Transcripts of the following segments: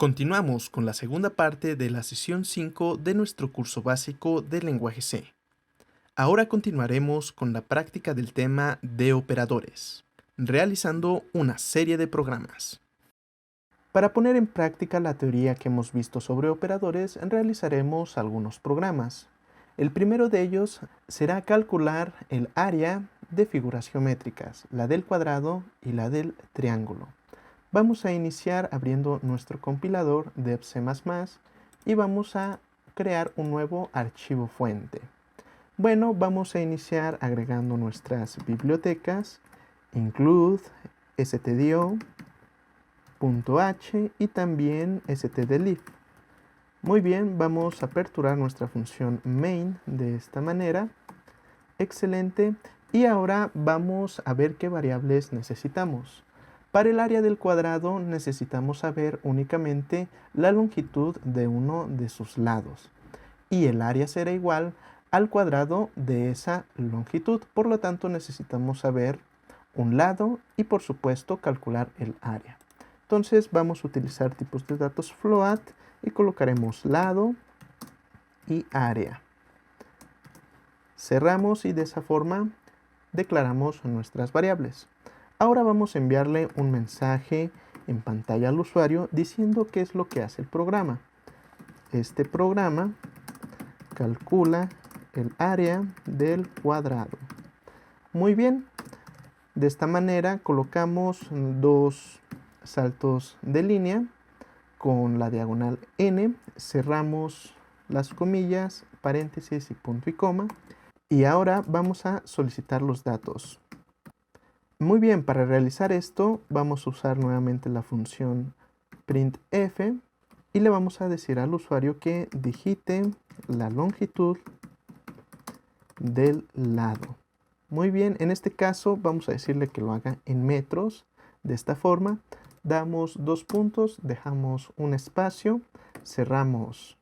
Continuamos con la segunda parte de la sesión 5 de nuestro curso básico de lenguaje C. Ahora continuaremos con la práctica del tema de operadores, realizando una serie de programas. Para poner en práctica la teoría que hemos visto sobre operadores, realizaremos algunos programas. El primero de ellos será calcular el área de figuras geométricas, la del cuadrado y la del triángulo. Vamos a iniciar abriendo nuestro compilador de C++ y vamos a crear un nuevo archivo fuente. Bueno, vamos a iniciar agregando nuestras bibliotecas include, stdio, .h y también stdlib. Muy bien, vamos a aperturar nuestra función main de esta manera. Excelente. Y ahora vamos a ver qué variables necesitamos. Para el área del cuadrado necesitamos saber únicamente la longitud de uno de sus lados. Y el área será igual al cuadrado de esa longitud. Por lo tanto, necesitamos saber un lado y, por supuesto, calcular el área. Entonces, vamos a utilizar tipos de datos float y colocaremos lado y área. Cerramos y de esa forma declaramos nuestras variables. Ahora vamos a enviarle un mensaje en pantalla al usuario diciendo qué es lo que hace el programa. Este programa calcula el área del cuadrado. Muy bien, de esta manera colocamos dos saltos de línea con la diagonal n, cerramos las comillas, paréntesis y punto y coma. Y ahora vamos a solicitar los datos. Muy bien, para realizar esto vamos a usar nuevamente la función printf y le vamos a decir al usuario que digite la longitud del lado. Muy bien, en este caso vamos a decirle que lo haga en metros. De esta forma, damos dos puntos, dejamos un espacio, cerramos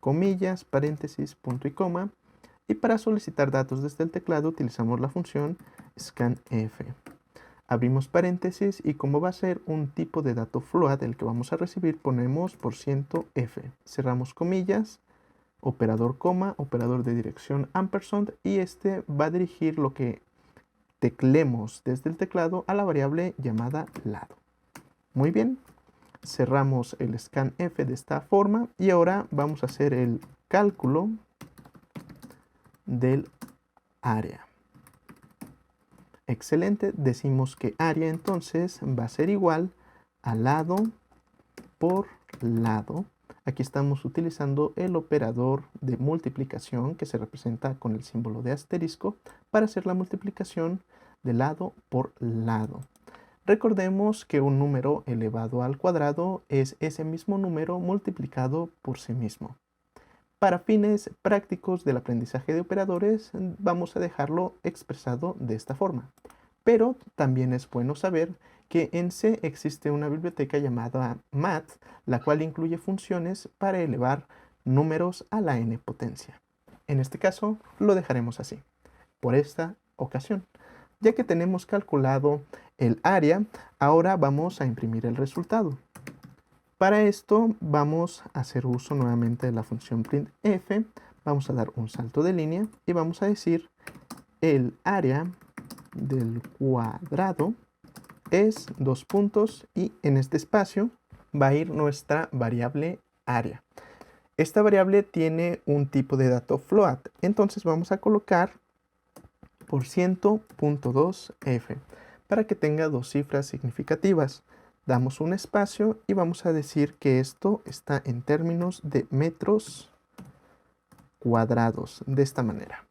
comillas, paréntesis, punto y coma. Y para solicitar datos desde el teclado utilizamos la función scanf. Abrimos paréntesis y como va a ser un tipo de dato float el que vamos a recibir, ponemos %f. Cerramos comillas, operador coma, operador de dirección ampersand y este va a dirigir lo que teclemos desde el teclado a la variable llamada lado. Muy bien, cerramos el scanf de esta forma y ahora vamos a hacer el cálculo del área. Excelente, decimos que área entonces va a ser igual a lado por lado. Aquí estamos utilizando el operador de multiplicación que se representa con el símbolo de asterisco para hacer la multiplicación de lado por lado. Recordemos que un número elevado al cuadrado es ese mismo número multiplicado por sí mismo. Para fines prácticos del aprendizaje de operadores, vamos a dejarlo expresado de esta forma. Pero también es bueno saber que en C existe una biblioteca llamada math, la cual incluye funciones para elevar números a la n potencia. En este caso, lo dejaremos así, por esta ocasión. Ya que tenemos calculado el área, ahora vamos a imprimir el resultado. Para esto vamos a hacer uso nuevamente de la función printf, vamos a dar un salto de línea y vamos a decir el área del cuadrado es dos puntos y en este espacio va a ir nuestra variable área. Esta variable tiene un tipo de dato float, entonces vamos a colocar %.2f para que tenga dos cifras significativas. Damos un espacio y vamos a decir que esto está en términos de metros cuadrados, de esta manera.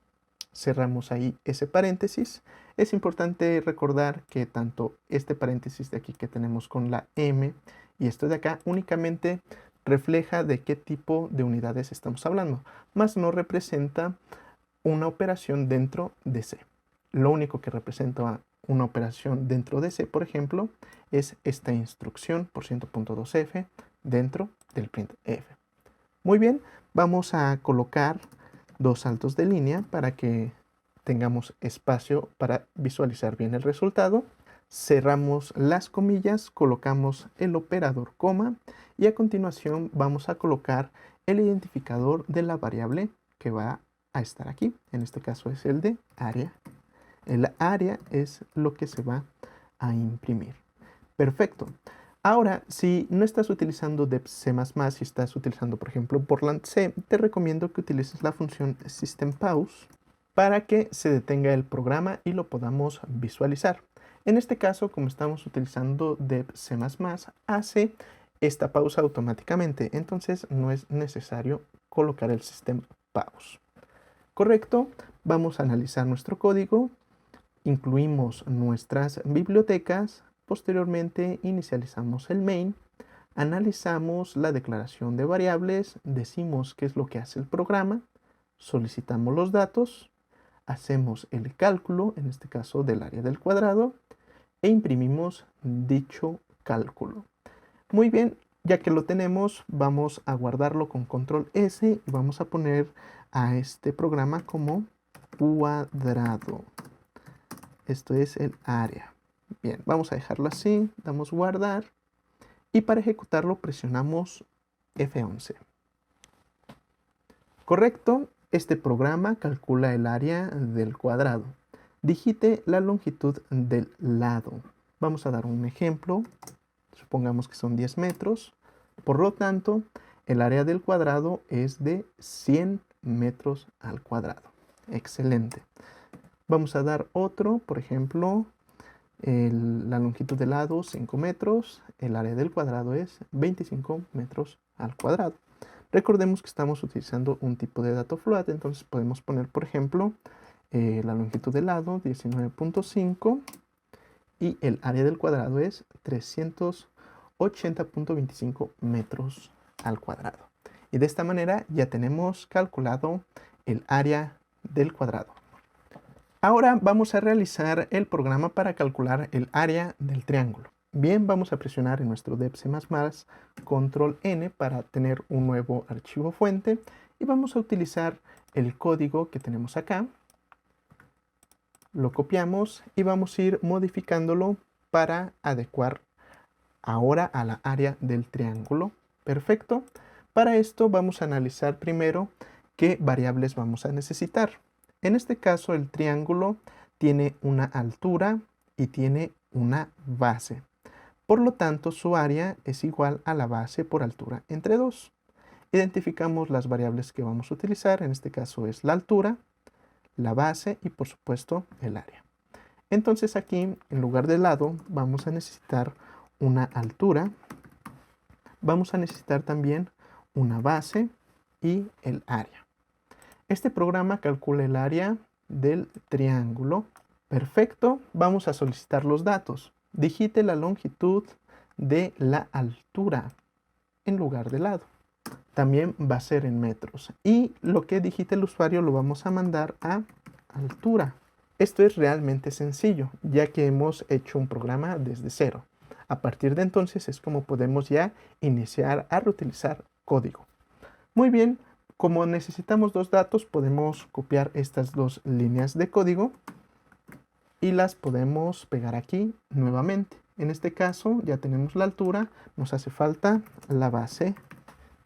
Cerramos ahí ese paréntesis. Es importante recordar que tanto este paréntesis de aquí que tenemos con la m y esto de acá únicamente refleja de qué tipo de unidades estamos hablando, más no representa una operación dentro de C. Lo único que representa una operación dentro de C, por ejemplo, es esta instrucción %.2f dentro del printf. Muy bien, vamos a colocar dos saltos de línea para que tengamos espacio para visualizar bien el resultado. cerramos las comillas, colocamos el operador coma y a continuación vamos a colocar el identificador de la variable que va a estar aquí. En este caso es el de área. El área es lo que se va a imprimir. Perfecto. Ahora, si no estás utilizando dep C++, si estás utilizando, por ejemplo, Borland C, te recomiendo que utilices la función systempause para que se detenga el programa y lo podamos visualizar. En este caso, como estamos utilizando dep C++, hace esta pausa automáticamente, entonces no es necesario colocar el systempause. Correcto, vamos a analizar nuestro código, incluimos nuestras bibliotecas, posteriormente inicializamos el main, analizamos la declaración de variables, decimos qué es lo que hace el programa, solicitamos los datos, hacemos el cálculo, en este caso del área del cuadrado, e imprimimos dicho cálculo. Muy bien, ya que lo tenemos, vamos a guardarlo con control S y vamos a poner a este programa como cuadrado. Esto es el área. Bien, vamos a dejarlo así, damos guardar y para ejecutarlo presionamos F11. Correcto, este programa calcula el área del cuadrado. Digite la longitud del lado. Vamos a dar un ejemplo. Supongamos que son 10 metros. Por lo tanto, el área del cuadrado es de 100 metros al cuadrado. Excelente. Vamos a dar otro, por ejemplo, la longitud del lado 5 metros, el área del cuadrado es 25 metros al cuadrado. Recordemos que estamos utilizando un tipo de dato float, entonces podemos poner, por ejemplo, la longitud del lado 19.5 y el área del cuadrado es 380.25 metros al cuadrado. Y de esta manera ya tenemos calculado el área del cuadrado. Ahora vamos a realizar el programa para calcular el área del triángulo. Bien, vamos a presionar en nuestro dep C++ control N para tener un nuevo archivo fuente y vamos a utilizar el código que tenemos acá. Lo copiamos y vamos a ir modificándolo para adecuar ahora a la área del triángulo. Perfecto. Para esto vamos a analizar primero qué variables vamos a necesitar. En este caso el triángulo tiene una altura y tiene una base. Por lo tanto su área es igual a la base por altura entre 2. Identificamos las variables que vamos a utilizar, en este caso es la altura, la base y por supuesto el área. Entonces aquí en lugar de lado vamos a necesitar una altura, vamos a necesitar también una base y el área. Este programa calcula el área del triángulo. Perfecto, vamos a solicitar los datos. Digite la longitud de la altura en lugar de lado. También va a ser en metros. Y lo que digite el usuario lo vamos a mandar a altura. Esto es realmente sencillo, ya que hemos hecho un programa desde cero. A partir de entonces es como podemos ya iniciar a reutilizar código. Muy bien. Como necesitamos dos datos, podemos copiar estas dos líneas de código y las podemos pegar aquí nuevamente. En este caso ya tenemos la altura, nos hace falta la base,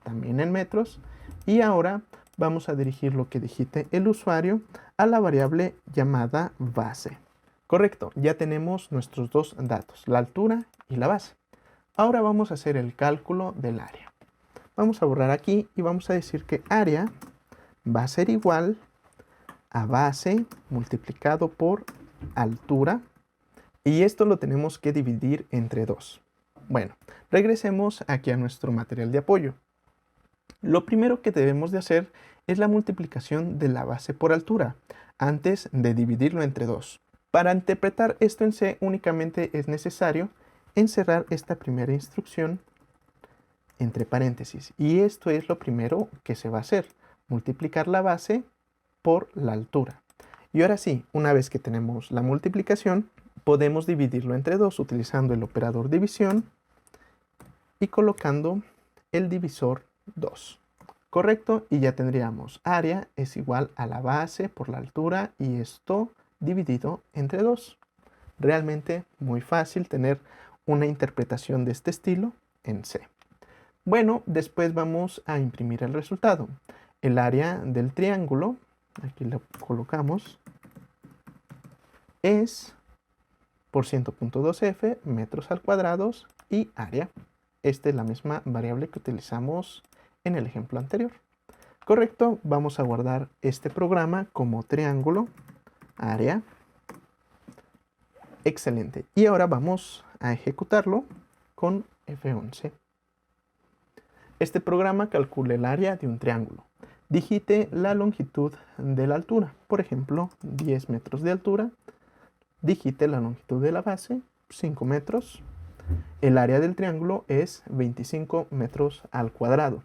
también en metros, y ahora vamos a dirigir lo que digite el usuario a la variable llamada base. Correcto, ya tenemos nuestros dos datos, la altura y la base. Ahora vamos a hacer el cálculo del área. Vamos a borrar aquí y vamos a decir que área va a ser igual a base multiplicado por altura y esto lo tenemos que dividir entre 2. Bueno, regresemos aquí a nuestro material de apoyo. Lo primero que debemos de hacer es la multiplicación de la base por altura antes de dividirlo entre 2. Para interpretar esto en C únicamente es necesario encerrar esta primera instrucción entre paréntesis. Y esto es lo primero que se va a hacer, multiplicar la base por la altura. Y ahora sí, una vez que tenemos la multiplicación, podemos dividirlo entre 2 utilizando el operador división y colocando el divisor 2. Correcto, y ya tendríamos área es igual a la base por la altura y esto dividido entre 2. Realmente muy fácil tener una interpretación de este estilo en C. Bueno, después vamos a imprimir el resultado. El área del triángulo, aquí lo colocamos, es por 100.2F metros al cuadrado y área. Esta es la misma variable que utilizamos en el ejemplo anterior. Correcto, vamos a guardar este programa como triángulo, área. Excelente. Y ahora vamos a ejecutarlo con F11. Este programa calcula el área de un triángulo. Digite la longitud de la altura, por ejemplo, 10 metros de altura. Digite la longitud de la base, 5 metros. El área del triángulo es 25 metros al cuadrado.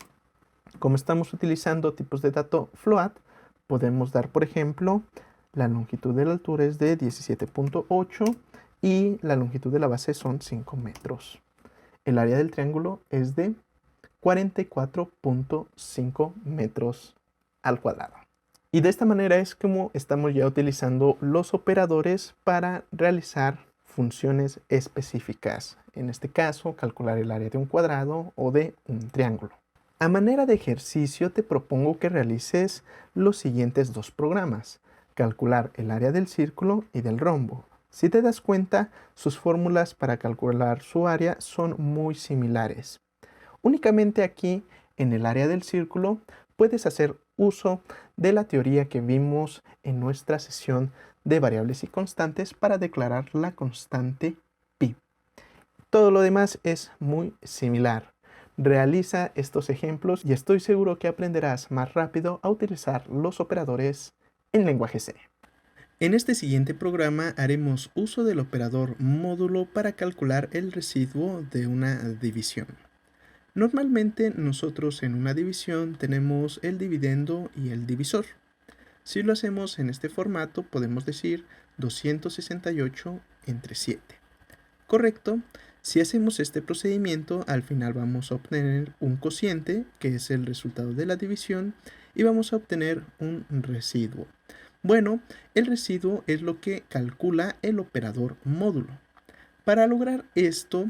Como estamos utilizando tipos de dato float, podemos dar, por ejemplo, la longitud de la altura es de 17.8 y la longitud de la base son 5 metros. El área del triángulo es de 44.5 metros al cuadrado. Y de esta manera es como estamos ya utilizando los operadores para realizar funciones específicas. En este caso, calcular el área de un cuadrado o de un triángulo. A manera de ejercicio te propongo que realices los siguientes dos programas. Calcular el área del círculo y del rombo. Si te das cuenta, sus fórmulas para calcular su área son muy similares. Únicamente aquí, en el área del círculo, puedes hacer uso de la teoría que vimos en nuestra sesión de variables y constantes para declarar la constante pi. Todo lo demás es muy similar. Realiza estos ejemplos y estoy seguro que aprenderás más rápido a utilizar los operadores en lenguaje C. En este siguiente programa haremos uso del operador módulo para calcular el residuo de una división. Normalmente nosotros en una división tenemos el dividendo y el divisor. Si lo hacemos en este formato podemos decir 268 entre 7. Correcto. Si hacemos este procedimiento, al final vamos a obtener un cociente, que es el resultado de la división, y vamos a obtener un residuo. Bueno, el residuo es lo que calcula el operador módulo. Para lograr esto,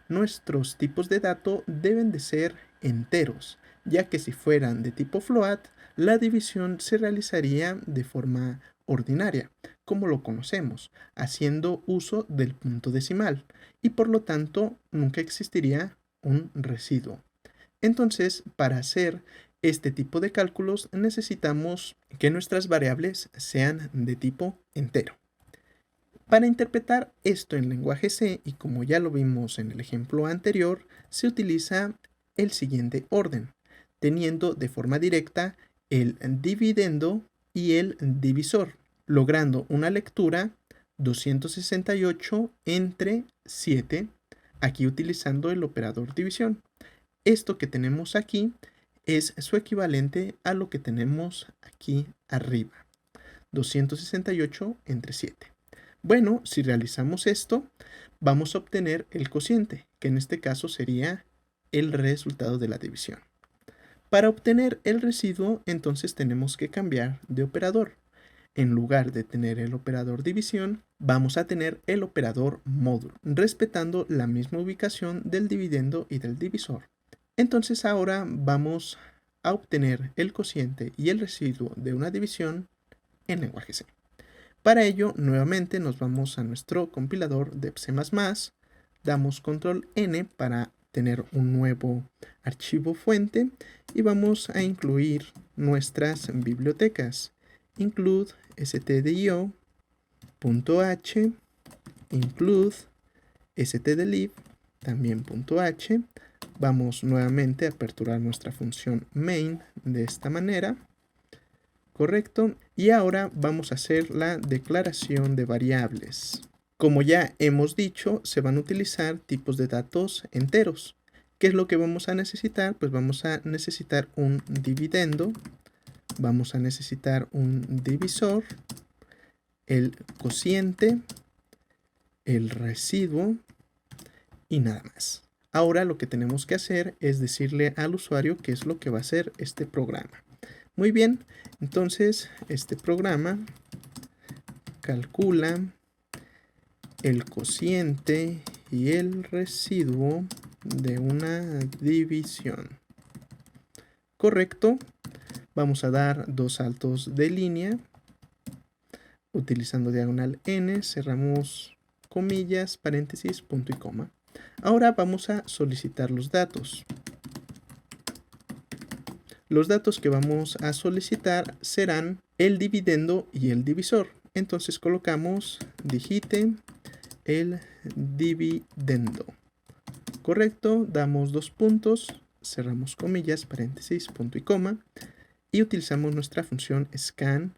nuestros tipos de dato deben de ser enteros, ya que si fueran de tipo float, la división se realizaría de forma ordinaria, como lo conocemos, haciendo uso del punto decimal, y por lo tanto nunca existiría un residuo. Entonces, para hacer este tipo de cálculos necesitamos que nuestras variables sean de tipo entero. Para interpretar esto en lenguaje C, y como ya lo vimos en el ejemplo anterior, se utiliza el siguiente orden, teniendo de forma directa el dividendo y el divisor, logrando una lectura 268 entre 7, aquí utilizando el operador división. Esto que tenemos aquí es su equivalente a lo que tenemos aquí arriba, 268 entre 7. Bueno, si realizamos esto, vamos a obtener el cociente, que en este caso sería el resultado de la división. Para obtener el residuo, entonces tenemos que cambiar de operador. En lugar de tener el operador división, vamos a tener el operador módulo, respetando la misma ubicación del dividendo y del divisor. Entonces ahora vamos a obtener el cociente y el residuo de una división en lenguaje C. Para ello, nuevamente nos vamos a nuestro compilador de C++, damos control N para tener un nuevo archivo fuente y vamos a incluir nuestras bibliotecas. Include stdio.h, include stdlib, también .h. Vamos nuevamente a aperturar nuestra función main de esta manera. Correcto. Y ahora vamos a hacer la declaración de variables. Como ya hemos dicho, se van a utilizar tipos de datos enteros. ¿Qué es lo que vamos a necesitar? Pues vamos a necesitar un dividendo, vamos a necesitar un divisor, el cociente, el residuo y nada más. Ahora lo que tenemos que hacer es decirle al usuario qué es lo que va a hacer este programa. Muy bien, entonces este programa calcula el cociente y el residuo de una división. Correcto. Vamos a dar dos saltos de línea. Utilizando diagonal n, cerramos comillas, paréntesis, punto y coma. Ahora vamos a solicitar los datos. Los datos que vamos a solicitar serán el dividendo y el divisor. Entonces colocamos digite el dividendo. Correcto, damos dos puntos, cerramos comillas, paréntesis, punto y coma, y utilizamos nuestra función scanf,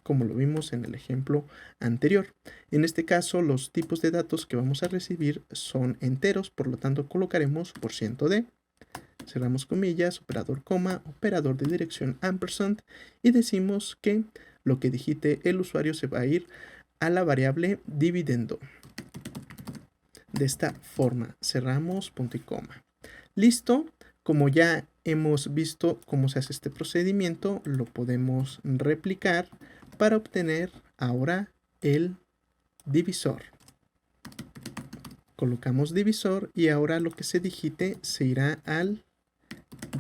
como lo vimos en el ejemplo anterior. En este caso, los tipos de datos que vamos a recibir son enteros, por lo tanto colocaremos %d, cerramos comillas, operador coma, operador de dirección ampersand, y decimos que lo que digite el usuario se va a ir a la variable dividendo. De esta forma, cerramos punto y coma. Listo, como ya hemos visto cómo se hace este procedimiento, lo podemos replicar para obtener ahora el divisor. Colocamos divisor y ahora lo que se digite se irá al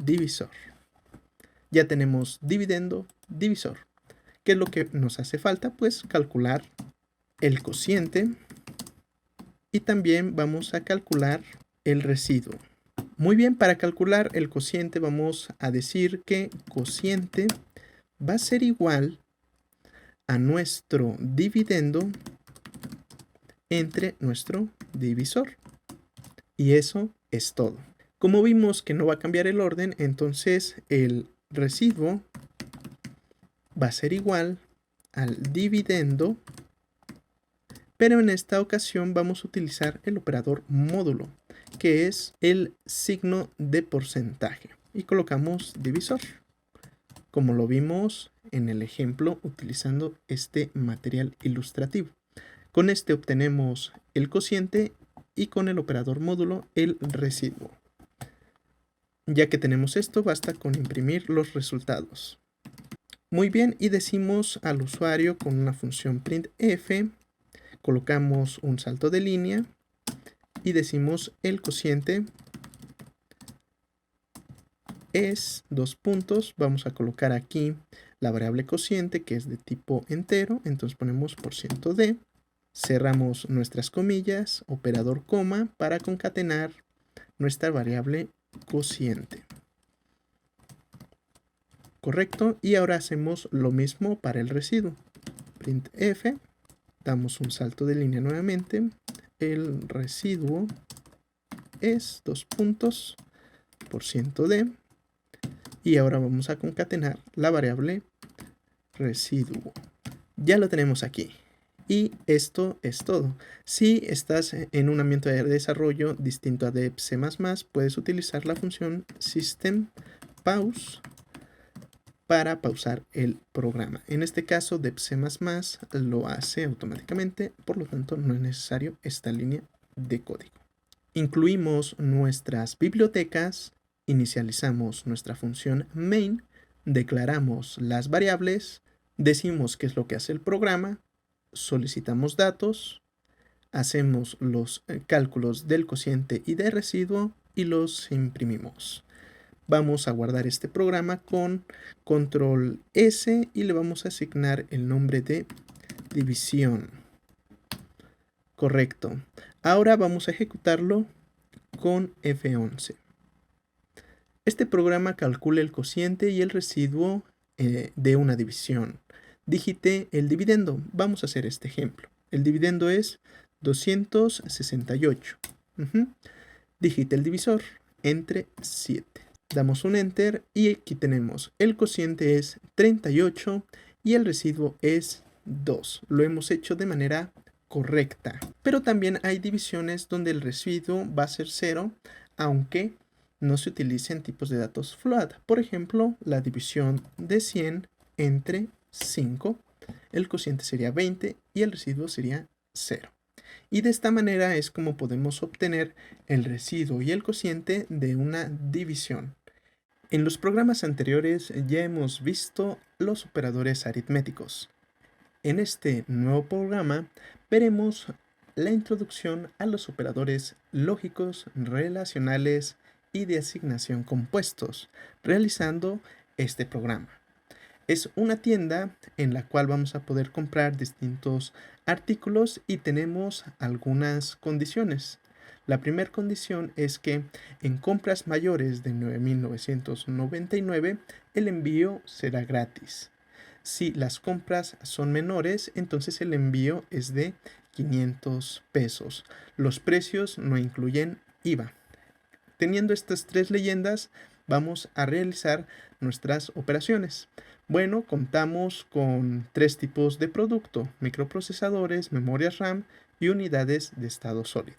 divisor. Ya tenemos dividendo, divisor. ¿Qué es lo que nos hace falta? Pues calcular el cociente y también vamos a calcular el residuo. Muy bien, para calcular el cociente vamos a decir que cociente va a ser igual a nuestro dividendo entre nuestro divisor. Y eso es todo. Como vimos que no va a cambiar el orden, entonces el residuo va a ser igual al dividendo, pero en esta ocasión vamos a utilizar el operador módulo, que es el signo de porcentaje, y colocamos divisor, como lo vimos en el ejemplo utilizando este material ilustrativo. Con este obtenemos el cociente y con el operador módulo el residuo. Ya que tenemos esto, basta con imprimir los resultados. Muy bien, y decimos al usuario con una función printf, colocamos un salto de línea y decimos el cociente es dos puntos. Vamos a colocar aquí la variable cociente, que es de tipo entero, entonces ponemos %d, cerramos nuestras comillas, operador coma, para concatenar nuestra variable cociente. Correcto, y ahora hacemos lo mismo para el residuo. Printf, damos un salto de línea nuevamente, el residuo es dos puntos, %d, y ahora vamos a concatenar la variable residuo. Ya lo tenemos aquí. Y esto es todo. Si estás en un ambiente de desarrollo distinto a Dev C++, puedes utilizar la función system_pause para pausar el programa. En este caso, Dev C++ lo hace automáticamente, por lo tanto no es necesario esta línea de código. Incluimos nuestras bibliotecas, inicializamos nuestra función main, declaramos las variables, decimos qué es lo que hace el programa, solicitamos datos, hacemos los cálculos del cociente y de residuo y los imprimimos. Vamos a guardar este programa con control S y le vamos a asignar el nombre de división. Correcto. Ahora vamos a ejecutarlo con F11. Este programa calcula el cociente y el residuo de una división. Digite el dividendo. Vamos a hacer este ejemplo. El dividendo es 268. Digite el divisor entre 7. Damos un enter y aquí tenemos el cociente es 38 y el residuo es 2. Lo hemos hecho de manera correcta. Pero también hay divisiones donde el residuo va a ser 0, aunque no se utilicen tipos de datos float. Por ejemplo, la división de 100 entre 5. El cociente sería 20 y el residuo sería 0. Y de esta manera es como podemos obtener el residuo y el cociente de una división. En los programas anteriores ya hemos visto los operadores aritméticos. En este nuevo programa veremos la introducción a los operadores lógicos, relacionales y de asignación compuestos, realizando este programa. Es una tienda en la cual vamos a poder comprar distintos artículos y tenemos algunas condiciones. La primera condición es que en compras mayores de 9.999 el envío será gratis. Si las compras son menores, entonces el envío es de 500 pesos. Los precios no incluyen IVA. Teniendo estas tres leyendas, vamos a realizar nuestras operaciones. Bueno, contamos con tres tipos de producto: microprocesadores, memorias RAM y unidades de estado sólido.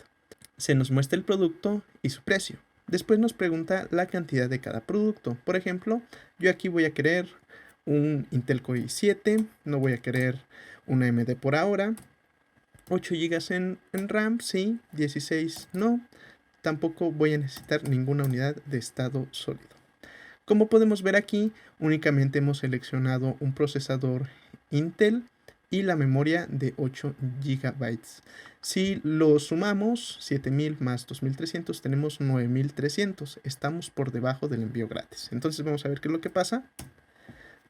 Se nos muestra el producto y su precio. Después nos pregunta la cantidad de cada producto. Por ejemplo, yo aquí voy a querer un Intel Core i7, no voy a querer una AMD por ahora. 8 GB en RAM, sí, 16 no. Tampoco voy a necesitar ninguna unidad de estado sólido. Como podemos ver aquí, únicamente hemos seleccionado un procesador Intel y la memoria de 8 GB. Si lo sumamos, 7000 más 2300, tenemos 9300. Estamos por debajo del envío gratis. Entonces vamos a ver qué es lo que pasa.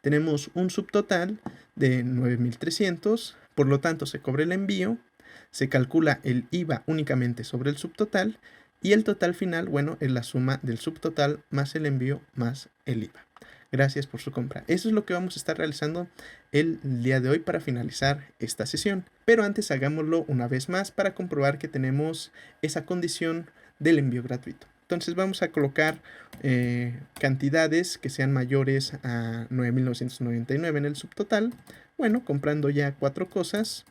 Tenemos un subtotal de 9300, por lo tanto se cobra el envío, se calcula el IVA únicamente sobre el subtotal y el total final, bueno, es la suma del subtotal más el envío más el IVA. Gracias por su compra. Eso es lo que vamos a estar realizando el día de hoy para finalizar esta sesión. Pero antes hagámoslo una vez más para comprobar que tenemos esa condición del envío gratuito. Entonces vamos a colocar cantidades que sean mayores a 9.999 en el subtotal. Bueno, comprando ya 4 cosas,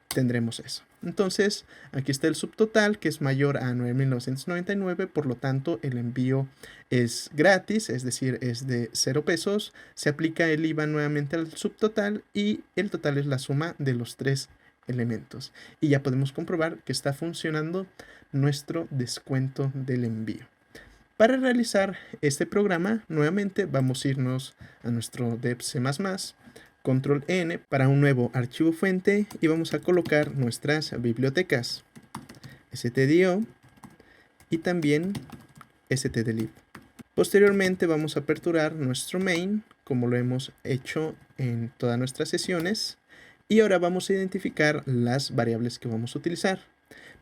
tendremos eso. Entonces, aquí está el subtotal, que es mayor a 9.999, por lo tanto, el envío es gratis, es decir, es de 0 pesos. Se aplica el IVA nuevamente al subtotal y el total es la suma de los 3 elementos. Y ya podemos comprobar que está funcionando nuestro descuento del envío. Para realizar este programa, nuevamente vamos a irnos a nuestro dev C++, control N para un nuevo archivo fuente y vamos a colocar nuestras bibliotecas stdio y también stdlib. Posteriormente vamos a aperturar nuestro main como lo hemos hecho en todas nuestras sesiones y ahora vamos a identificar las variables que vamos a utilizar.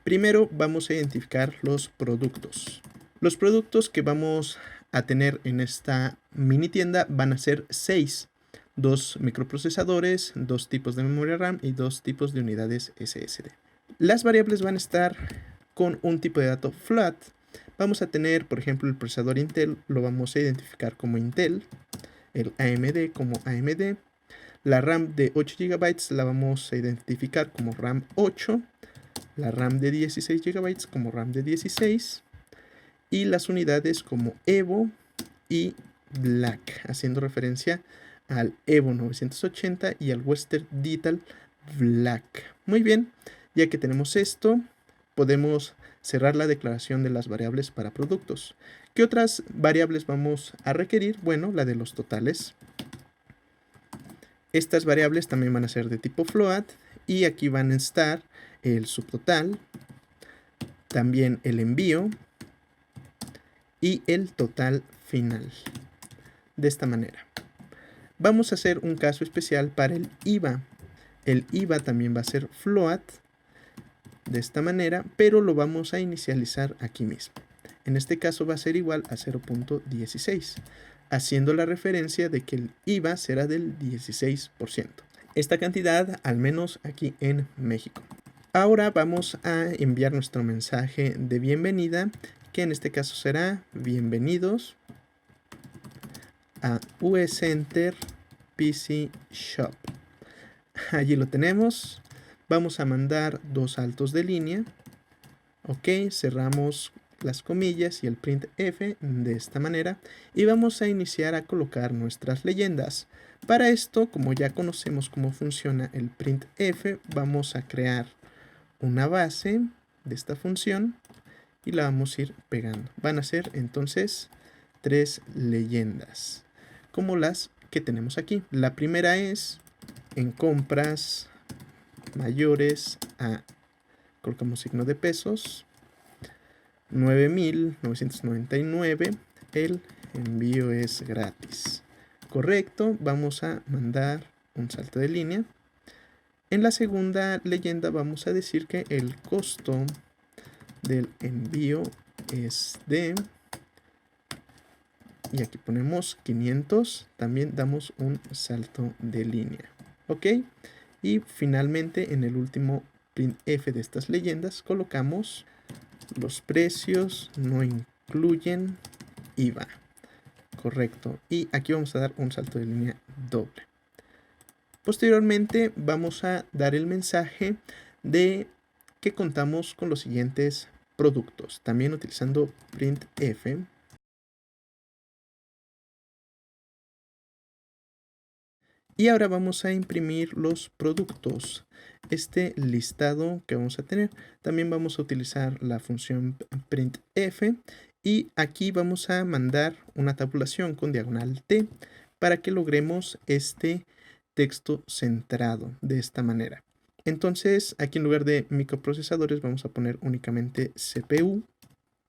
Primero vamos a identificar los productos. Los productos que vamos a tener en esta mini tienda van a ser 6. 2 microprocesadores, 2 tipos de memoria RAM y 2 tipos de unidades SSD. Las variables van a estar con un tipo de dato float. Vamos a tener, por ejemplo, el procesador Intel, lo vamos a identificar como Intel, el AMD como AMD, la RAM de 8 GB la vamos a identificar como RAM 8, la RAM de 16 GB como RAM de 16 y las unidades como Evo y Black, haciendo referencia al Evo 980 y al Western Digital Black. Muy bien, ya que tenemos esto, podemos cerrar la declaración de las variables para productos. ¿Qué otras variables vamos a requerir? Bueno, la de los totales. Estas variables también van a ser de tipo float y aquí van a estar el subtotal, también el envío y el total final. De esta manera. Vamos a hacer un caso especial para el IVA. El IVA también va a ser float de esta manera, pero lo vamos a inicializar aquí mismo. En este caso va a ser igual a 0.16, haciendo la referencia de que el IVA será del 16%. Esta cantidad al menos aquí en México. Ahora vamos a enviar nuestro mensaje de bienvenida, que en este caso será bienvenidos a USenter PC Shop. Allí lo tenemos. Vamos a mandar 2 saltos de línea. Ok, cerramos las comillas y el printf de esta manera y vamos a iniciar a colocar nuestras leyendas. Para esto, como ya conocemos cómo funciona el printf, vamos a crear una base de esta función y la vamos a ir pegando. Van a ser entonces 3 leyendas, como las que tenemos aquí. La primera es en compras mayores a colocamos signo de pesos, 9,999, el envío es gratis. Correcto, vamos a mandar un salto de línea. En la segunda leyenda vamos a decir que el costo del envío es de, y aquí ponemos 500, también damos un salto de línea, ¿ok? Y finalmente en el último printf de estas leyendas colocamos los precios no incluyen IVA, correcto, y aquí vamos a dar un salto de línea doble. Posteriormente vamos a dar el mensaje de que contamos con los siguientes productos, también utilizando printf. Y ahora vamos a imprimir los productos. Este listado que vamos a tener, también vamos a utilizar la función printf y aquí vamos a mandar una tabulación con diagonal T para que logremos este texto centrado de esta manera. Entonces aquí en lugar de microprocesadores vamos a poner únicamente CPU.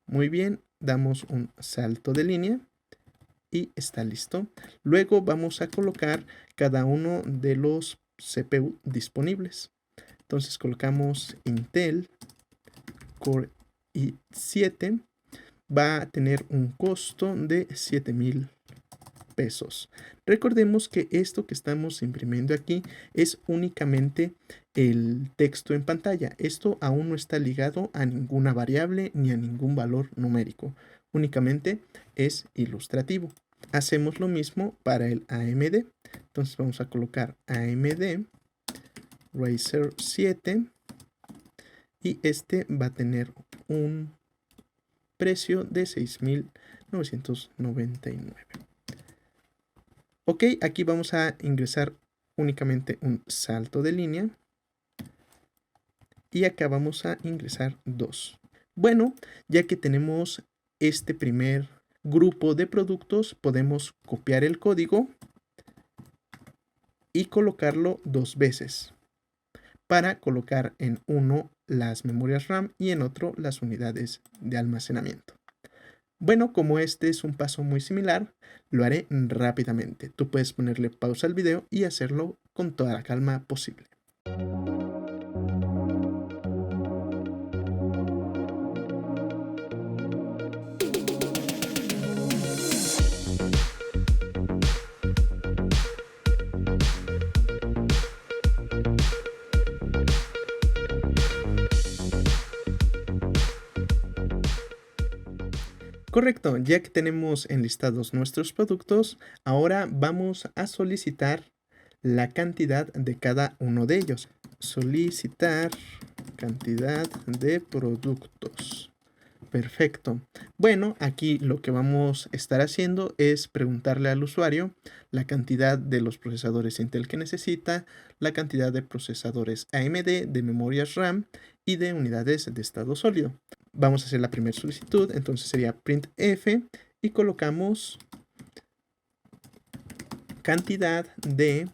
Muy bien, damos un salto de línea y está listo. Luego vamos a colocar cada uno de los CPU disponibles. Entonces colocamos Intel Core i7. Va a tener un costo de 7,000 pesos. Recordemos que esto que estamos imprimiendo aquí es únicamente el texto en pantalla. Esto aún no está ligado a ninguna variable ni a ningún valor numérico. Únicamente es ilustrativo. Hacemos lo mismo para el AMD. Entonces vamos a colocar AMD Ryzen 7 y este va a tener un precio de 6,999. Ok, aquí vamos a ingresar únicamente un salto de línea y acá vamos a ingresar 2. Bueno, ya que tenemos este primer grupo de productos, podemos copiar el código y colocarlo 2 veces para colocar en uno las memorias RAM y en otro las unidades de almacenamiento. Bueno, como este es un paso muy similar, lo haré rápidamente. Tú puedes ponerle pausa al video y hacerlo con toda la calma posible. Correcto, ya que tenemos enlistados nuestros productos, ahora vamos a solicitar la cantidad de cada uno de ellos. Solicitar cantidad de productos. Perfecto. Bueno, aquí lo que vamos a estar haciendo es preguntarle al usuario la cantidad de los procesadores Intel que necesita, la cantidad de procesadores AMD, de memorias RAM y de unidades de estado sólido. Vamos a hacer la primera solicitud, entonces sería printf y colocamos cantidad de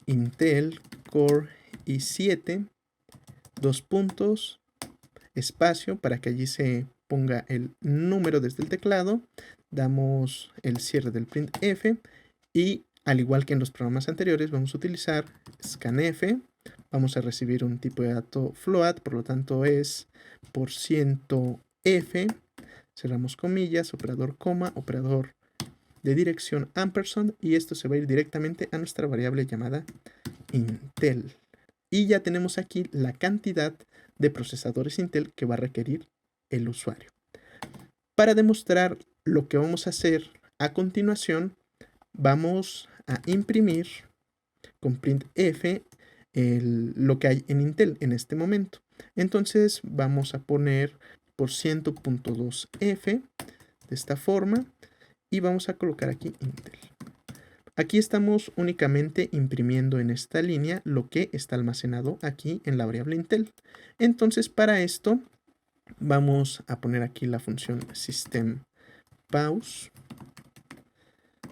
Intel Core i7, dos puntos, espacio para que allí se ponga el número desde el teclado, damos el cierre del printf y al igual que en los programas anteriores vamos a utilizar scanf. Vamos a recibir un tipo de dato float, por lo tanto es %f, cerramos comillas, operador coma, operador de dirección ampersand, y esto se va a ir directamente a nuestra variable llamada Intel. Y ya tenemos aquí la cantidad de procesadores Intel que va a requerir el usuario. Para demostrar lo que vamos a hacer a continuación, vamos a imprimir con printf lo que hay en Intel en este momento. Entonces vamos a poner %.2f de esta forma y vamos a colocar aquí Intel. Aquí estamos únicamente imprimiendo en esta línea lo que está almacenado aquí en la variable Intel. Entonces para esto vamos a poner aquí la función system_pause.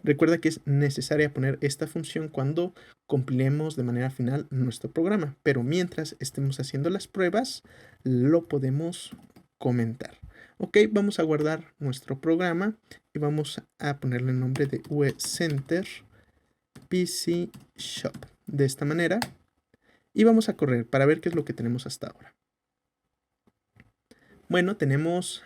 Recuerda que es necesaria poner esta función cuando compilemos de manera final nuestro programa. Pero mientras estemos haciendo las pruebas, lo podemos comentar. Ok, vamos a guardar nuestro programa y vamos a ponerle el nombre de UECenter PC Shop. De esta manera. Y vamos a correr para ver qué es lo que tenemos hasta ahora. Bueno, tenemos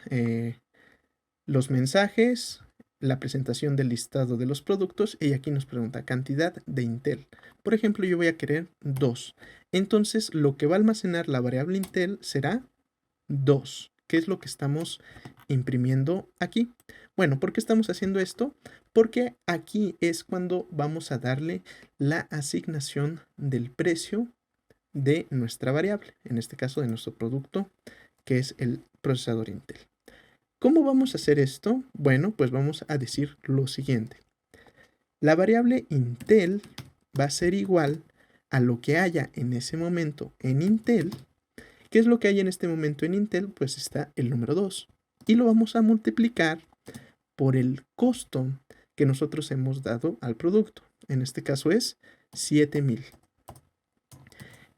los mensajes, la presentación del listado de los productos y aquí nos pregunta cantidad de Intel. Por ejemplo, yo voy a querer 2. Entonces, lo que va a almacenar la variable Intel será 2. ¿Qué es lo que estamos imprimiendo aquí? Bueno, ¿por qué estamos haciendo esto? Porque aquí es cuando vamos a darle la asignación del precio de nuestra variable, en este caso de nuestro producto, que es el procesador Intel. ¿Cómo vamos a hacer esto? Bueno, pues vamos a decir lo siguiente. La variable Intel va a ser igual a lo que haya en ese momento en Intel. ¿Qué es lo que hay en este momento en Intel? Pues está el número 2. Y lo vamos a multiplicar por el costo que nosotros hemos dado al producto. En este caso es 7000.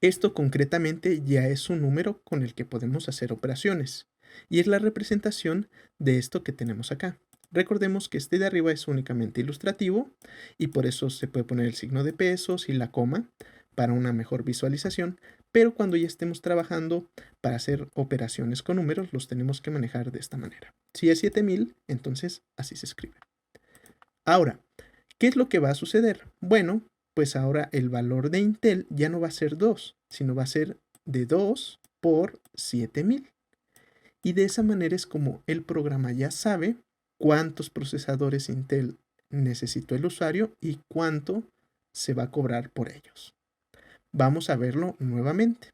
Esto concretamente ya es un número con el que podemos hacer operaciones. Y es la representación de esto que tenemos acá. Recordemos que este de arriba es únicamente ilustrativo y por eso se puede poner el signo de pesos y la coma para una mejor visualización, pero cuando ya estemos trabajando para hacer operaciones con números los tenemos que manejar de esta manera. Si es 7000, entonces así se escribe. Ahora, ¿qué es lo que va a suceder? Bueno, pues ahora el valor de Intel ya no va a ser 2, sino va a ser de 2 por 7000. Y de esa manera es como el programa ya sabe cuántos procesadores Intel necesitó el usuario y cuánto se va a cobrar por ellos. Vamos a verlo nuevamente.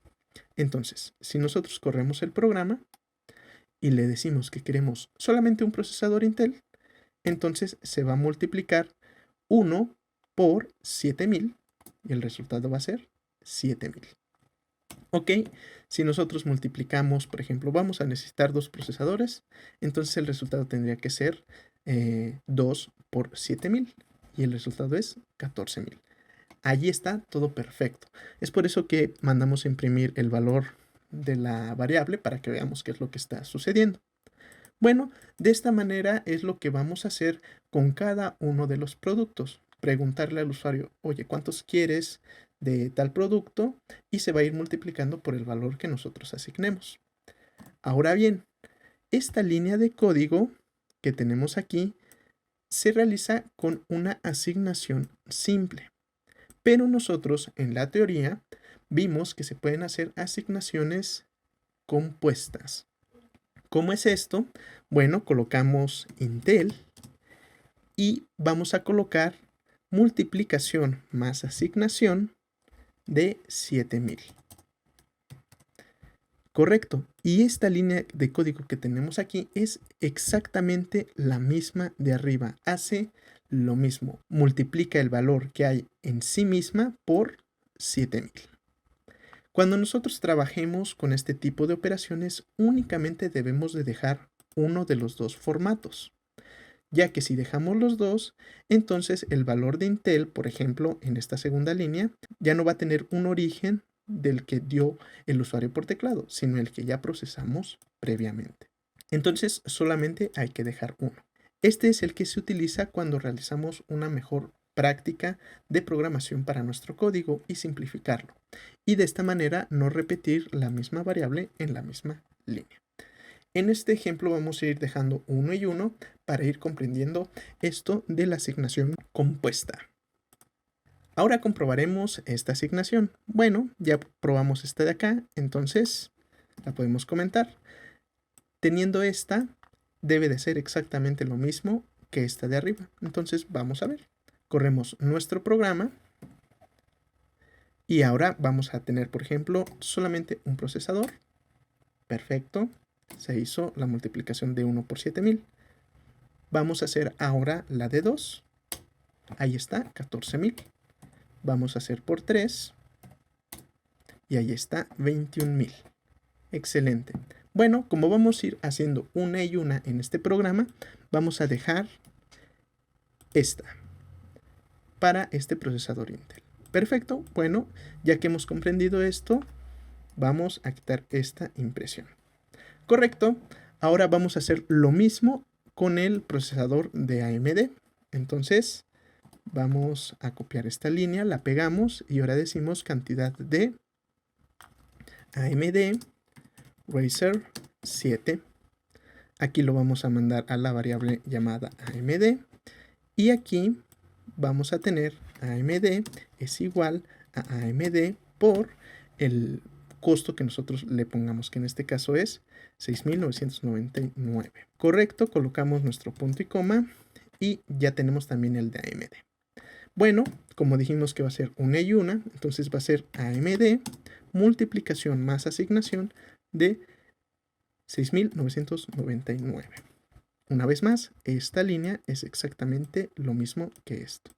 Entonces, si nosotros corremos el programa y le decimos que queremos solamente un procesador Intel, entonces se va a multiplicar 1 por 7000 y el resultado va a ser 7000. Ok, si nosotros multiplicamos, por ejemplo, vamos a necesitar 2 procesadores, entonces el resultado tendría que ser 2 por 7000 y el resultado es 14000. Allí está todo perfecto. Es por eso que mandamos a imprimir el valor de la variable para que veamos qué es lo que está sucediendo. Bueno, de esta manera es lo que vamos a hacer con cada uno de los productos. Preguntarle al usuario, oye, ¿cuántos quieres de tal producto? Y se va a ir multiplicando por el valor que nosotros asignemos. Ahora bien, esta línea de código que tenemos aquí se realiza con una asignación simple. Pero nosotros en la teoría vimos que se pueden hacer asignaciones compuestas. ¿Cómo es esto? Bueno, colocamos Intel y vamos a colocar multiplicación más asignación de 7000. Correcto. Y esta línea de código que tenemos aquí es exactamente la misma de arriba. Hace lo mismo. Multiplica el valor que hay en sí misma por 7000. Cuando nosotros trabajemos con este tipo de operaciones, únicamente debemos de dejar uno de los dos formatos, ya que si dejamos los dos, entonces el valor de Intel, por ejemplo, en esta segunda línea, ya no va a tener un origen del que dio el usuario por teclado, sino el que ya procesamos previamente. Entonces, solamente hay que dejar uno. Este es el que se utiliza cuando realizamos una mejor práctica de programación para nuestro código y simplificarlo. Y de esta manera no repetir la misma variable en la misma línea. En este ejemplo vamos a ir dejando 1 y 1 para ir comprendiendo esto de la asignación compuesta. Ahora comprobaremos esta asignación. Bueno, ya probamos esta de acá, entonces la podemos comentar. Teniendo esta, debe de ser exactamente lo mismo que esta de arriba. Entonces vamos a ver. Corremos nuestro programa y ahora vamos a tener, por ejemplo, solamente un procesador. Perfecto. Se hizo la multiplicación de 1 por 7000. Vamos a hacer ahora la de 2. Ahí está, 14000. Vamos a hacer por 3. Y ahí está, 21000. Excelente. Bueno, como vamos a ir haciendo una y una en este programa, vamos a dejar esta para este procesador Intel. Perfecto. Bueno, ya que hemos comprendido esto, vamos a quitar esta impresión. Correcto. Ahora vamos a hacer lo mismo con el procesador de AMD. Entonces, vamos a copiar esta línea, la pegamos y ahora decimos cantidad de AMD Razer 7. Aquí lo vamos a mandar a la variable llamada AMD. Y aquí vamos a tener AMD es igual a AMD por el costo que nosotros le pongamos, que en este caso es 6.999. Correcto, colocamos nuestro punto y coma y ya tenemos también el de AMD. Bueno, como dijimos que va a ser una y una, entonces va a ser AMD multiplicación más asignación de 6.999. Una vez más, esta línea es exactamente lo mismo que esto.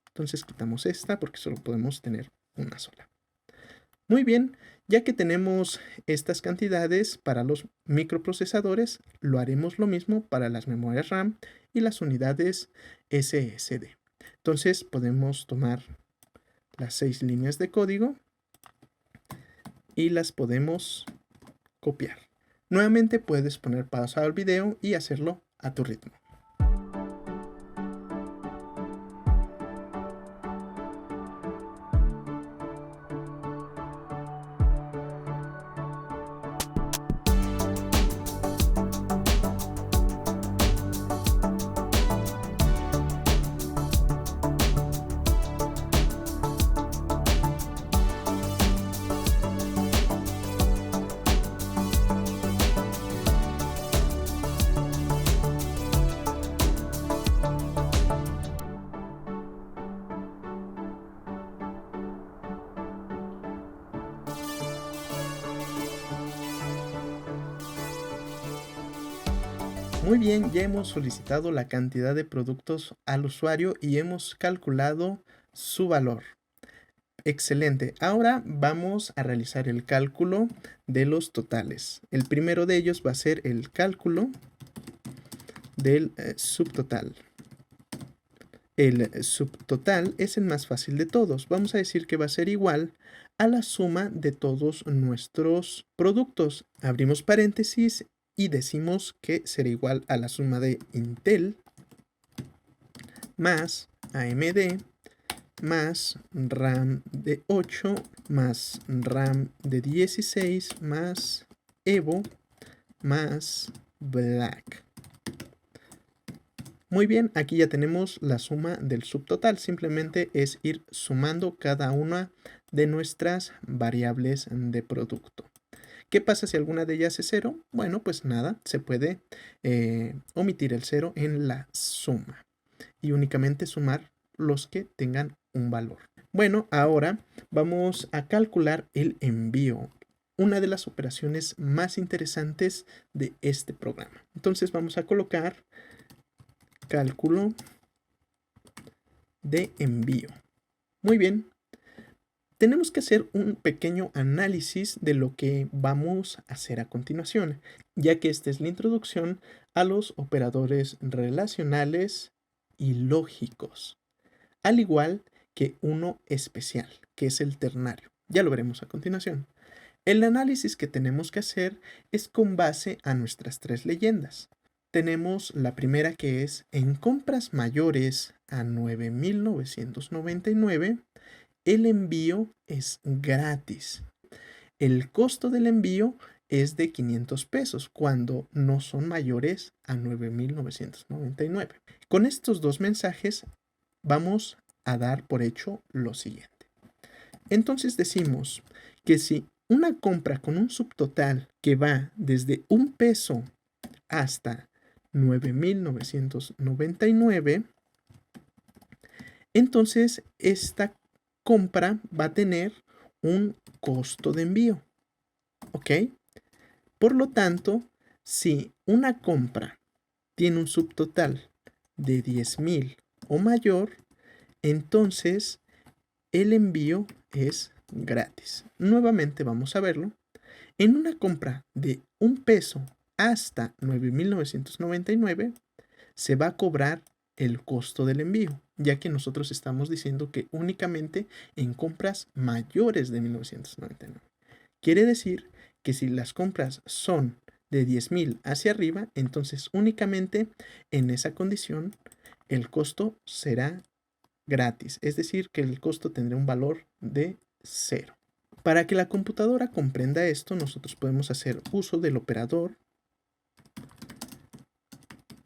Entonces quitamos esta porque solo podemos tener una sola. Muy bien, ya que tenemos estas cantidades para los microprocesadores, lo haremos lo mismo para las memorias RAM y las unidades SSD. Entonces podemos tomar las 6 líneas de código y las podemos copiar. Nuevamente puedes poner pausa al video y hacerlo a tu ritmo. Muy bien, ya hemos solicitado la cantidad de productos al usuario y hemos calculado su valor. Excelente. Ahora vamos a realizar el cálculo de los totales. El primero de ellos va a ser el cálculo del subtotal. El subtotal es el más fácil de todos. Vamos a decir que va a ser igual a la suma de todos nuestros productos. Abrimos paréntesis y decimos que será igual a la suma de Intel más AMD más RAM de 8 más RAM de 16 más Evo más Black. Muy bien, aquí ya tenemos la suma del subtotal. Simplemente es ir sumando cada una de nuestras variables de producto. ¿Qué pasa si alguna de ellas es 0? Bueno, pues nada, se puede omitir el 0 en la suma y únicamente sumar los que tengan un valor. Bueno, ahora vamos a calcular el envío, una de las operaciones más interesantes de este programa. Entonces vamos a colocar cálculo de envío. Muy bien. Tenemos que hacer un pequeño análisis de lo que vamos a hacer a continuación, ya que esta es la introducción a los operadores relacionales y lógicos, al igual que uno especial, que es el ternario. Ya lo veremos a continuación. El análisis que tenemos que hacer es con base a nuestras 3 leyendas. Tenemos la primera, que es en compras mayores a 9.999, el envío es gratis. El costo del envío es de 500 pesos cuando no son mayores a 9.999. Con estos dos mensajes vamos a dar por hecho lo siguiente. Entonces decimos que si una compra con un subtotal que va desde 1 peso hasta 9.999, entonces esta compra va a tener un costo de envío. ¿Ok? Por lo tanto, si una compra tiene un subtotal de 10,000 o mayor, entonces el envío es gratis. Nuevamente vamos a verlo. En una compra de 1 peso hasta 9.999 se va a cobrar el costo del envío. ya que nosotros estamos diciendo que únicamente en compras mayores de 1999. Quiere decir que si las compras son de 10,000 hacia arriba, entonces únicamente en esa condición el costo será gratis, es decir, que el costo tendrá un valor de 0. Para que la computadora comprenda esto, nosotros podemos hacer uso del operador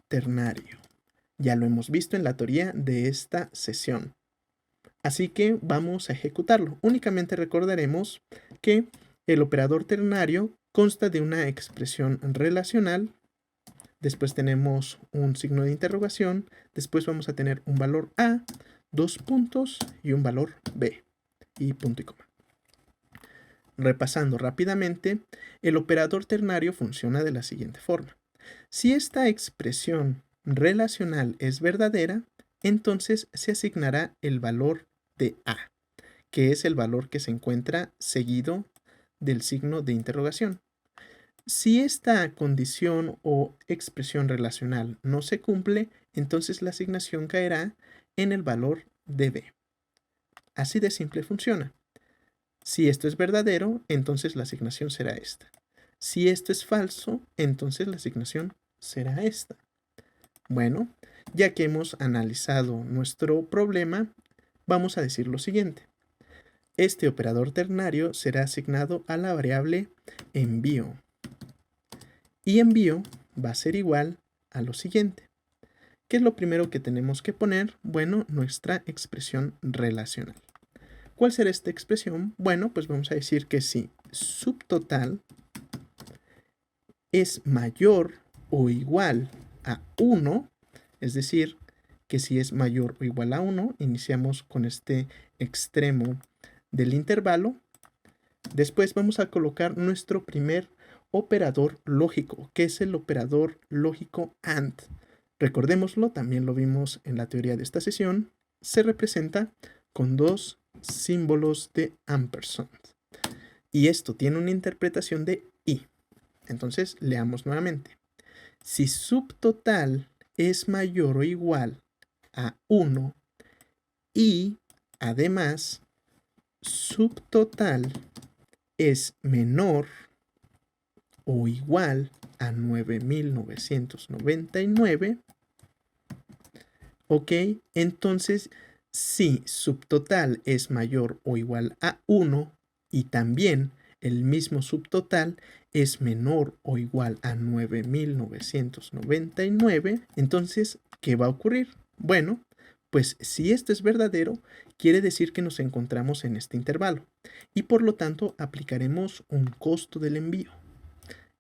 ternario. Ya lo hemos visto en la teoría de esta sesión. Así que vamos a ejecutarlo. Únicamente recordaremos que el operador ternario consta de una expresión relacional. Después tenemos un signo de interrogación. Después vamos a tener un valor A, 2 puntos y un valor B. Y punto y coma. Repasando rápidamente, el operador ternario funciona de la siguiente forma. Si esta expresión relacional es verdadera, entonces se asignará el valor de A, que es el valor que se encuentra seguido del signo de interrogación. Si esta condición o expresión relacional no se cumple, entonces la asignación caerá en el valor de B. Así de simple funciona. Si esto es verdadero, entonces la asignación será esta. Si esto es falso, entonces la asignación será esta. Bueno, ya que hemos analizado nuestro problema, vamos a decir lo siguiente. Este operador ternario será asignado a la variable envío. Y envío va a ser igual a lo siguiente. ¿Qué es lo primero que tenemos que poner? Bueno, nuestra expresión relacional. ¿Cuál será esta expresión? Bueno, pues vamos a decir que si subtotal es mayor o igual a 1, es decir, que si es mayor o igual a 1, iniciamos con este extremo del intervalo. Después vamos a colocar nuestro primer operador lógico, que es el operador lógico AND. Recordémoslo, también lo vimos en la teoría de esta sesión. Se representa con dos símbolos de ampersand. Y esto tiene una interpretación de y. Entonces, leamos nuevamente. Si subtotal es mayor o igual a 1 y además subtotal es menor o igual a 9,999, ok, entonces si subtotal es mayor o igual a 1 y también el mismo subtotal es menor o igual a 9,999, entonces, ¿qué va a ocurrir? Bueno, pues si esto es verdadero, quiere decir que nos encontramos en este intervalo y por lo tanto aplicaremos un costo del envío.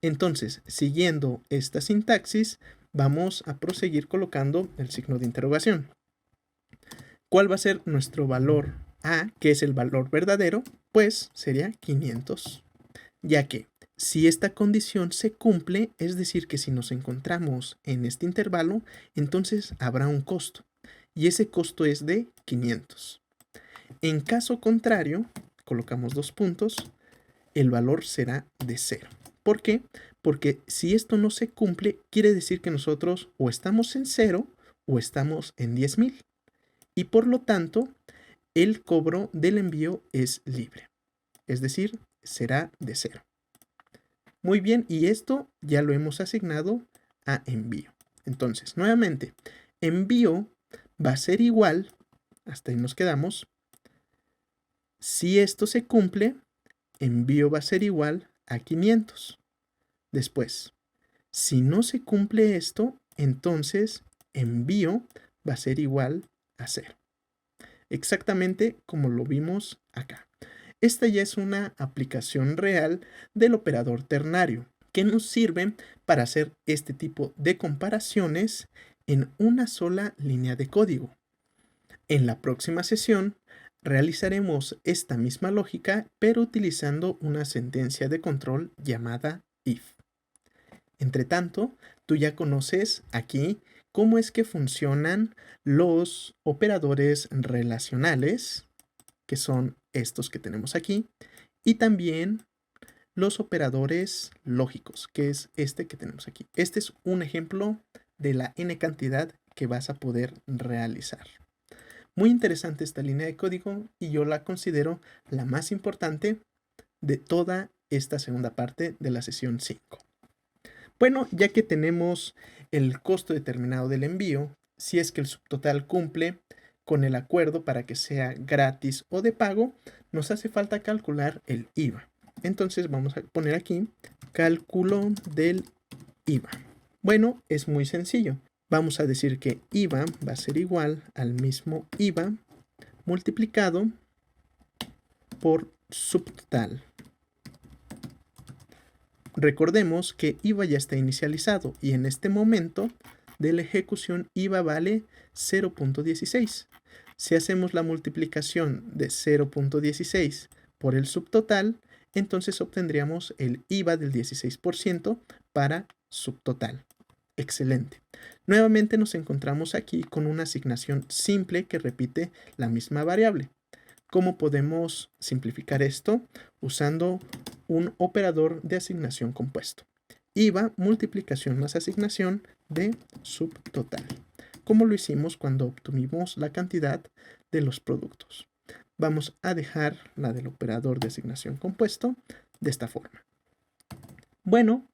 Entonces, siguiendo esta sintaxis, vamos a proseguir colocando el signo de interrogación. ¿Cuál va a ser nuestro valor A, que es el valor verdadero? Pues sería 500, ya que si esta condición se cumple, es decir, que si nos encontramos en este intervalo, entonces habrá un costo, y ese costo es de 500. En caso contrario, colocamos 2 puntos, el valor será de 0. ¿Por qué? Porque si esto no se cumple, quiere decir que nosotros o estamos en 0 o estamos en 10,000. Y por lo tanto, el cobro del envío es libre. Es decir, será de 0. Muy bien, y esto ya lo hemos asignado a envío. Entonces, nuevamente, envío va a ser igual, hasta ahí nos quedamos. Si esto se cumple, envío va a ser igual a 500. Después, si no se cumple esto, entonces envío va a ser igual a 0. Exactamente como lo vimos acá. Esta ya es una aplicación real del operador ternario que nos sirve para hacer este tipo de comparaciones en una sola línea de código. En la próxima sesión realizaremos esta misma lógica, pero utilizando una sentencia de control llamada if. Entre tanto, tú ya conoces aquí cómo es que funcionan los operadores relacionales, que son estos que tenemos aquí, y también los operadores lógicos, que es este que tenemos aquí. Este es un ejemplo de la n cantidad que vas a poder realizar. Muy interesante esta línea de código y yo la considero la más importante de toda esta segunda parte de la sesión 5. Bueno, ya que tenemos el costo determinado del envío, si es que el subtotal cumple con el acuerdo para que sea gratis o de pago, nos hace falta calcular el IVA. Entonces vamos a poner aquí cálculo del IVA. Bueno, es muy sencillo. Vamos a decir que IVA va a ser igual al mismo IVA multiplicado por subtotal. Recordemos que IVA ya está inicializado y en este momento de la ejecución IVA vale 0.16. Si hacemos la multiplicación de 0.16 por el subtotal, entonces obtendríamos el IVA del 16% para subtotal. Excelente. Nuevamente nos encontramos aquí con una asignación simple que repite la misma variable. ¿Cómo podemos simplificar esto? Usando un operador de asignación compuesto. IVA, multiplicación más asignación de subtotal. Como lo hicimos cuando obtuvimos la cantidad de los productos. Vamos a dejar la del operador de asignación compuesto de esta forma. Bueno,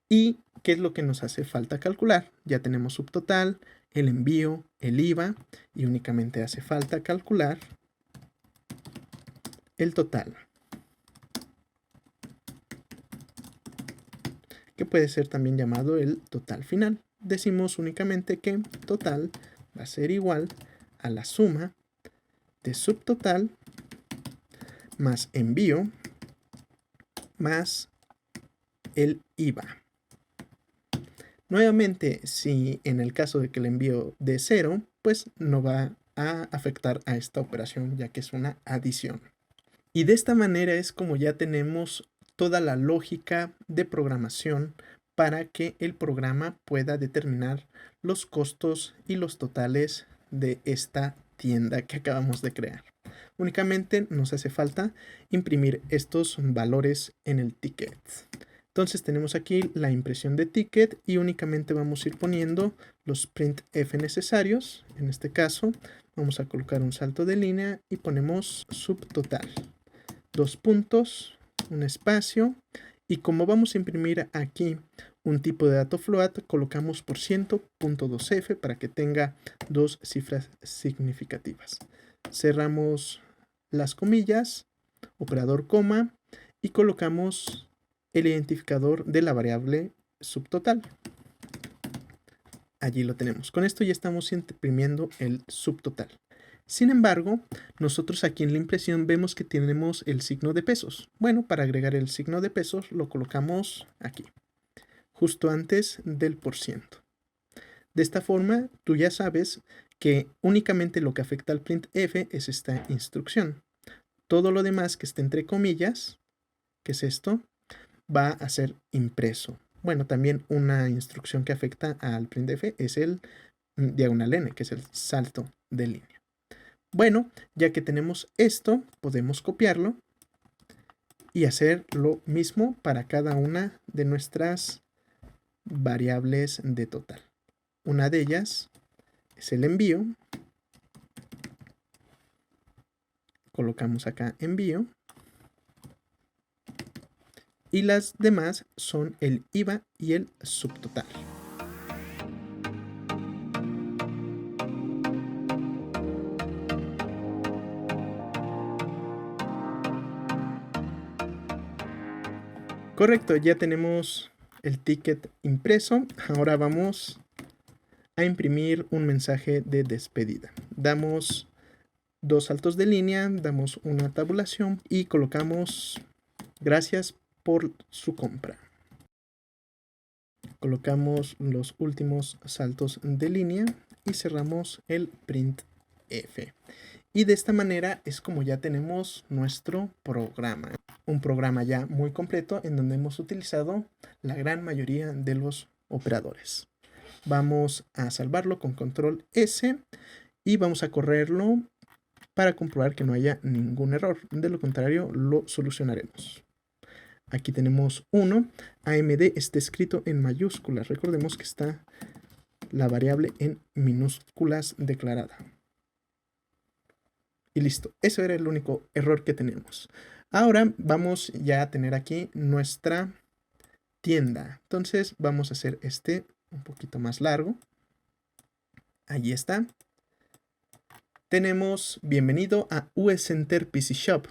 ¿y qué es lo que nos hace falta calcular? Ya tenemos subtotal, el envío, el IVA y únicamente hace falta calcular el total, que puede ser también llamado el total final. Decimos únicamente que total va a ser igual a la suma de subtotal más envío más el IVA. Nuevamente, si en el caso de que el envío de 0, pues no va a afectar a esta operación ya que es una adición. Y de esta manera es como ya tenemos toda la lógica de programación para que el programa pueda determinar los costos y los totales de esta tienda que acabamos de crear. Únicamente nos hace falta imprimir estos valores en el ticket. Entonces tenemos aquí la impresión de ticket y únicamente vamos a ir poniendo los printf necesarios. En este caso vamos a colocar un salto de línea y ponemos subtotal. 2 puntos, un espacio, y como vamos a imprimir aquí un tipo de dato float, colocamos por ciento, .2f para que tenga dos cifras significativas. Cerramos las comillas, operador coma, y colocamos el identificador de la variable subtotal. Allí lo tenemos. Con esto ya estamos imprimiendo el subtotal. Sin embargo, nosotros aquí en la impresión vemos que tenemos el signo de pesos. Bueno, para agregar el signo de pesos lo colocamos aquí, justo antes del %. De esta forma, tú ya sabes que únicamente lo que afecta al printf es esta instrucción. Todo lo demás que esté entre comillas, que es esto, va a ser impreso. Bueno, también una instrucción que afecta al printf es el diagonal n, que es el salto de línea. Bueno, ya que tenemos esto, podemos copiarlo y hacer lo mismo para cada una de nuestras variables de total. Una de ellas es el envío. Colocamos acá envío. Y las demás son el IVA y el subtotal. Correcto, ya tenemos el ticket impreso. Ahora vamos a imprimir un mensaje de despedida. Damos 2 saltos de línea, damos una tabulación y colocamos gracias por su compra. Colocamos los últimos saltos de línea y cerramos el printf. Y de esta manera es como ya tenemos nuestro programa. Un programa ya muy completo en donde hemos utilizado la gran mayoría de los operadores. Vamos a salvarlo con control S y vamos a correrlo para comprobar que no haya ningún error. De lo contrario, lo solucionaremos. Aquí tenemos 1. AMD está escrito en mayúsculas. Recordemos que está la variable en minúsculas declarada. Y listo, eso era el único error que tenemos. Ahora vamos ya a tener aquí nuestra tienda. Entonces vamos a hacer este un poquito más largo. Allí está. Tenemos bienvenido a US Center PC Shop.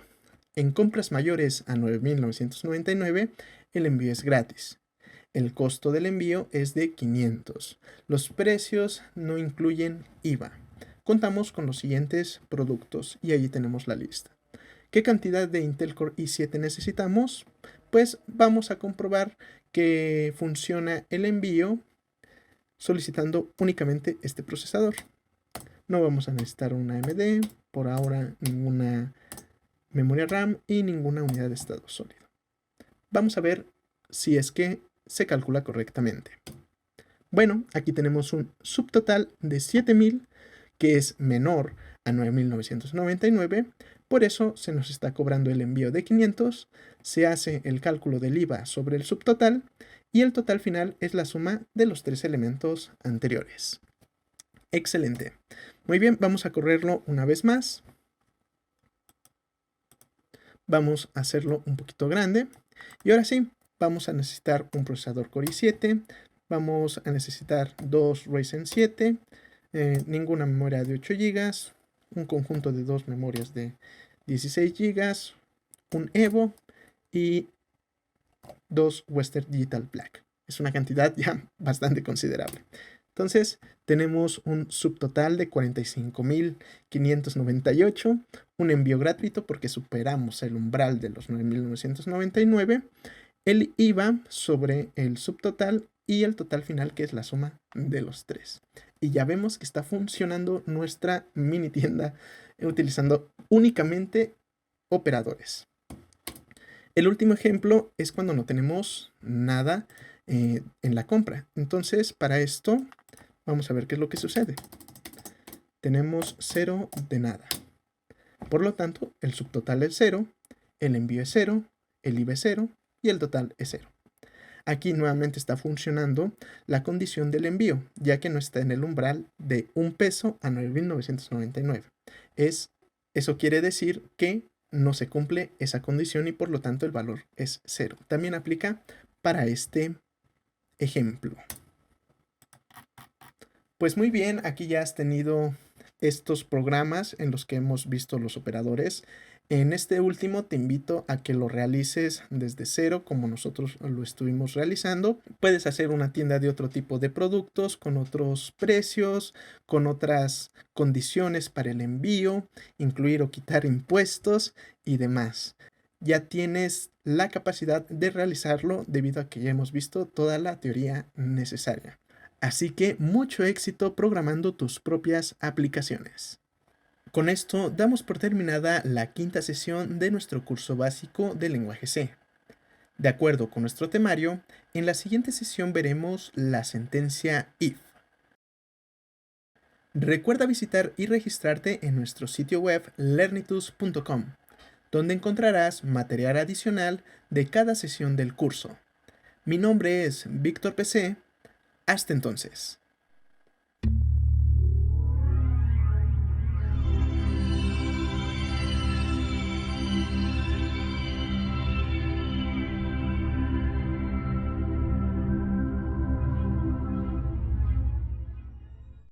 En compras mayores a 9.999, el envío es gratis. El costo del envío es de 500. Los precios no incluyen IVA. Contamos con los siguientes productos y allí tenemos la lista. ¿Qué cantidad de Intel Core i7 necesitamos? Pues vamos a comprobar que funciona el envío solicitando únicamente este procesador. No vamos a necesitar una AMD, por ahora ninguna memoria RAM y ninguna unidad de estado sólido. Vamos a ver si es que se calcula correctamente. Bueno, aquí tenemos un subtotal de 7.000 que es menor a 9.999, por eso se nos está cobrando el envío de 500, se hace el cálculo del IVA sobre el subtotal y el total final es la suma de los tres elementos anteriores. Excelente. Muy bien, vamos a correrlo una vez más. Vamos a hacerlo un poquito grande. Y ahora sí, vamos a necesitar un procesador Core i7. Vamos a necesitar dos Ryzen 7. Ninguna memoria de 8 GB. Un conjunto de dos memorias de 16 GB. Un Evo y dos Western Digital Black. Es una cantidad ya bastante considerable. Entonces, tenemos un subtotal de 45.598, un envío gratuito porque superamos el umbral de los 9.999, el IVA sobre el subtotal y el total final que es la suma de los tres. Y ya vemos que está funcionando nuestra mini tienda utilizando únicamente operadores. El último ejemplo es cuando no tenemos nada en la compra. Entonces, para esto vamos a ver qué es lo que sucede. Tenemos 0 de nada. Por lo tanto, el subtotal es 0, el envío es 0, el IVA es 0 y el total es 0. Aquí nuevamente está funcionando la condición del envío, ya que no está en el umbral de 1 peso a 9.999. Eso quiere decir que no se cumple esa condición y por lo tanto el valor es 0. También aplica para este ejemplo. Pues muy bien, aquí ya has tenido estos programas en los que hemos visto los operadores. En este último te invito a que lo realices desde cero como nosotros lo estuvimos realizando. Puedes hacer una tienda de otro tipo de productos, con otros precios, con otras condiciones para el envío, incluir o quitar impuestos y demás. Ya tienes la capacidad de realizarlo debido a que ya hemos visto toda la teoría necesaria. Así que mucho éxito programando tus propias aplicaciones. Con esto damos por terminada la quinta sesión de nuestro curso básico de lenguaje C. De acuerdo con nuestro temario, en la siguiente sesión veremos la sentencia if. Recuerda visitar y registrarte en nuestro sitio web learnitus.com, donde encontrarás material adicional de cada sesión del curso. Mi nombre es Víctor PC. Hasta entonces.